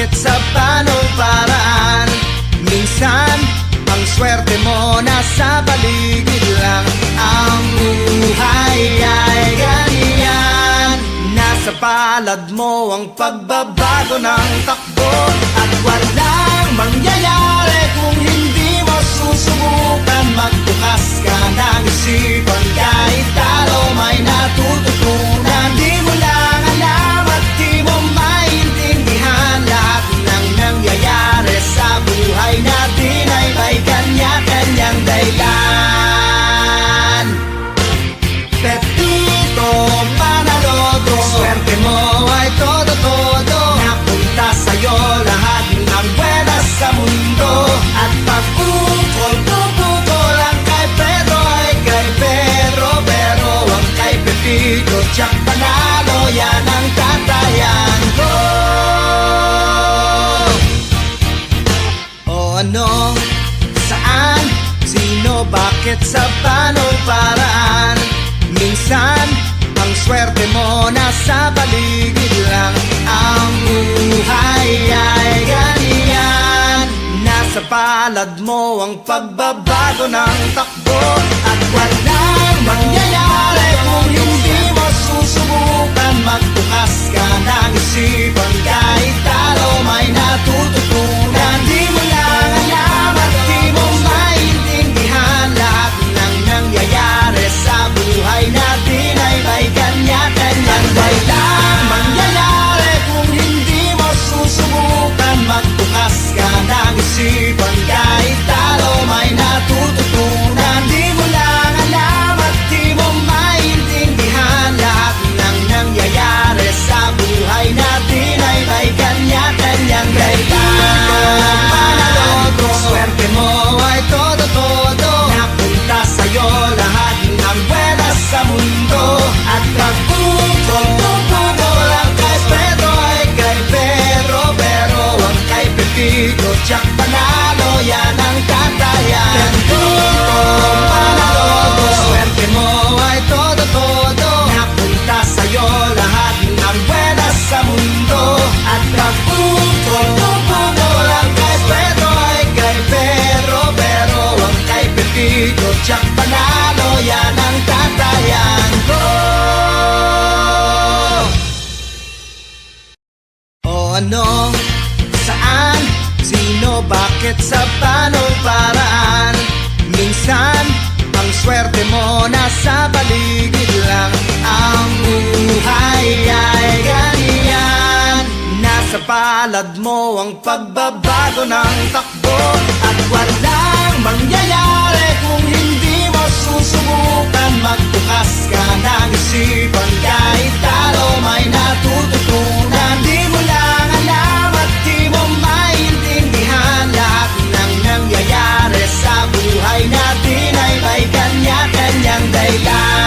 bakit sa paanong paraan. Minsan, ang swerte mo nasa paligid lang. Ang buhay ay ganyan, nasa palad mo ang pagbabago ng takbo. At walang mangyayari kung hindi mo susubukan. Magbukas ka ng isipan, kahit talo may natututunan. Di mo lang alam at di mo maintindihan, lahat ng nangyayari sa buhay natin ay may kanya-kanyang dahilan. Pepito Manaloto, swerte mo ay todo-todo. Napunta sa'yo lahat ng buenas sa mundo. At pag-ukol-tukol ang kay Pedro ay kay Pedro. Pero ang kay Pepito Jack Panalo, yan ang tatayan ko. O ano, saan, sino, bakit, sa paanong paraan. Minsan, ang swerte mo nasa paligid lang. Ang buhay ay ganyan, nasa palad mo ang pagbabago ng takbo. At walang mangyayari kung hindi mo susubukan. Magbukas ka ng isipan, kahit talo may natututunan. Di mo lang alam at di mo maintindihan, lahat ng nangyayari sa buhay natin ay may kanya-kanyang dahilan. Mangyayari kung hindi mo susubukan. Magbukas ka ng isipan, kahit talo may natututunan. Di mo lang alam at di mo maintindihan, lahat ng nangyayari sa buhay natin ay may kanya-kanyang dahilan. Manaloto, swerte mo ay todo-todo. Napunta sa'yo lahat ng buenas sa mundo. At pag-ukol-tukol ang kay Pedro ay kay Pedro. Pero ang kay Pepito Jack Panalo, yan ang tatayan ko. Manaloto, swerte mo ay todo-todo. Napunta sa'yo lahat ng buenas sa mundo. At pag-ukol-tukol ang kay Pedro ay kay Pedro. Pero ang kay Pepito Jack Panalo, yan ang tatayan ko. O ano, saan, sino, bakit, sa paanong paraan. Minsan, ang swerte mo nasa paligid lang. Ang buhay ay ganyan, nasa palad mo ang pagbabago ng takbo. At walang mangyayari kung hindi mo susubukan. Magbukas ka ng isipan, kahit talo may natututunan. Di mo lang alam at di mo maintindihan, lahat ng nangyayari sa buhay natin ay may kanya-kanyang dahilan.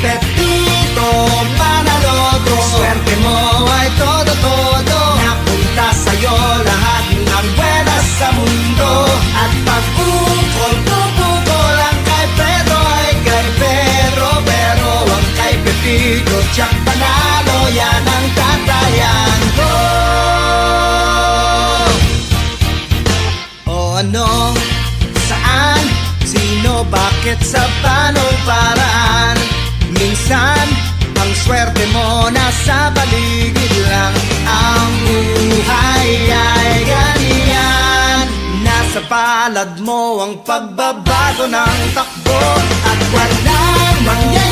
Pepito Manaloto, swerte mo ay todo-todo. Napunta sa'yo lahat ng buenas sa mundo. At pag-ukol-tukol ang kay Pedro ay kay Pedro. Pero ang kay Pepito Jack Panalo, yan ang tatayan ko. O ano, saan, sino, bakit, sa paanong paraan. Minsan, ang swerte mo nasa paligid lang. Ang buhay ay ganyan, nasa palad mo ang pagbabago ng takbo. At walang mangyayari